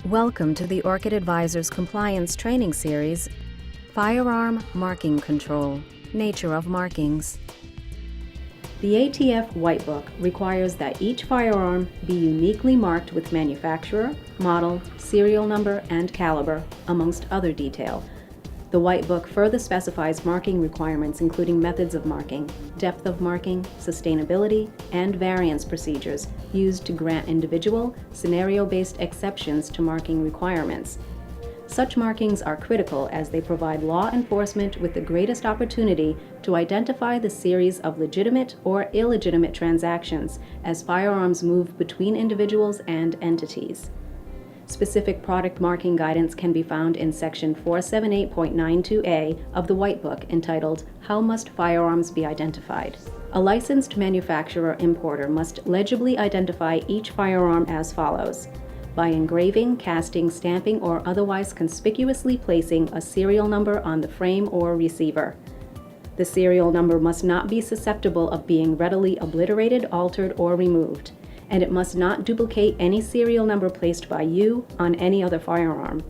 Welcome to the Orchid Advisors Compliance Training Series, Firearm Marking Control, Nature of Markings. The ATF White Book requires that each firearm be uniquely marked with manufacturer, model, serial number, and caliber, amongst other detail. The White Book further specifies marking requirements including methods of marking, depth of marking, sustainability, and variance procedures used to grant individual, scenario-based exceptions to marking requirements. Such markings are critical as they provide law enforcement with the greatest opportunity to identify the series of legitimate or illegitimate transactions as firearms move between individuals and entities. Specific product marking guidance can be found in Section 478.92a of the White Book entitled, How Must Firearms Be Identified? A licensed manufacturer-importer must legibly identify each firearm as follows: by engraving, casting, stamping, or otherwise conspicuously placing a serial number on the frame or receiver. The serial number must not be susceptible of being readily obliterated, altered, or removed, and it must not duplicate any serial number placed by you on any other firearm.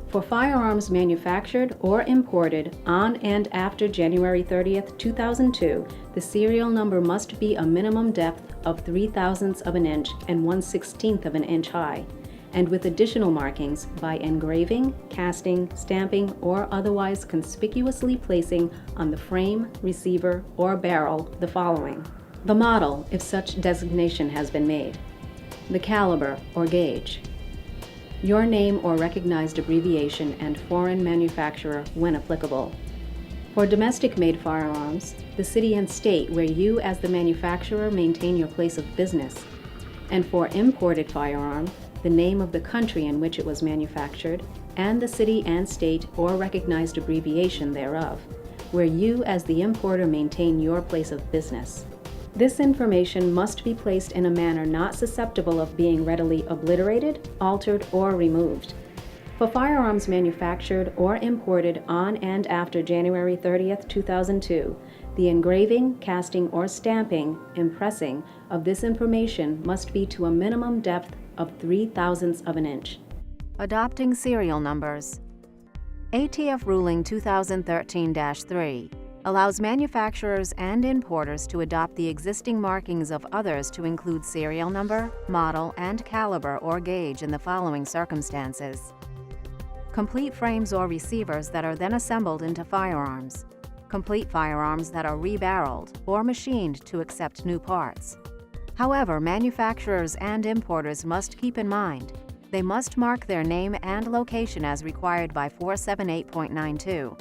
For firearms manufactured or imported on and after January 30th, 2002, the serial number must be a minimum depth of 3/1000ths of an inch and 1/16th of an inch high, and with additional markings by engraving, casting, stamping, or otherwise conspicuously placing on the frame, receiver, or barrel the following: the model, if such designation has been made, the caliber or gauge, your name or recognized abbreviation and foreign manufacturer when applicable. For domestic-made firearms, the city and state where you as the manufacturer maintain your place of business, and for imported firearm, the name of the country in which it was manufactured, and the city and state or recognized abbreviation thereof, where you as the importer maintain your place of business. This information must be placed in a manner not susceptible of being readily obliterated, altered, or removed. For firearms manufactured or imported on and after January 30th, 2002, the engraving, casting, or stamping, impressing of this information must be to a minimum depth of 3/1000ths of an inch. Adopting serial numbers. ATF Ruling 2013-3 allows manufacturers and importers to adopt the existing markings of others to include serial number, model, and caliber or gauge in the following circumstances: complete frames or receivers that are then assembled into firearms, complete firearms that are rebarreled or machined to accept new parts. However, manufacturers and importers must keep in mind they must mark their name and location as required by 478.92.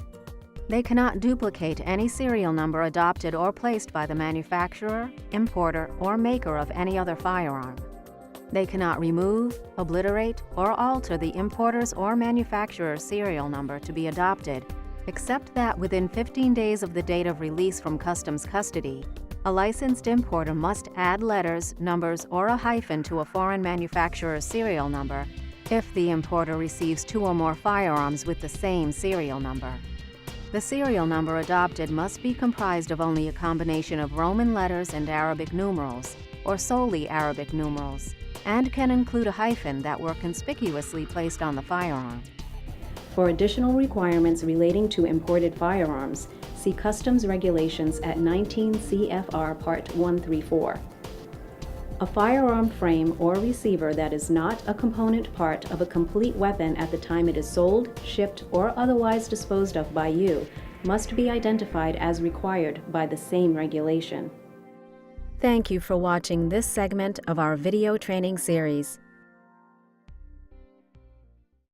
They cannot duplicate any serial number adopted or placed by the manufacturer, importer, or maker of any other firearm. They cannot remove, obliterate, or alter the importer's or manufacturer's serial number to be adopted, except that within 15 days of the date of release from customs custody, a licensed importer must add letters, numbers, or a hyphen to a foreign manufacturer's serial number if the importer receives 2 or more firearms with the same serial number. The serial number adopted must be comprised of only a combination of Roman letters and Arabic numerals, or solely Arabic numerals, and can include a hyphen that were conspicuously placed on the firearm. For additional requirements relating to imported firearms, see Customs Regulations at 19 CFR Part 134. A firearm frame or receiver that is not a component part of a complete weapon at the time it is sold, shipped, or otherwise disposed of by you must be identified as required by the same regulation. Thank you for watching this segment of our video training series.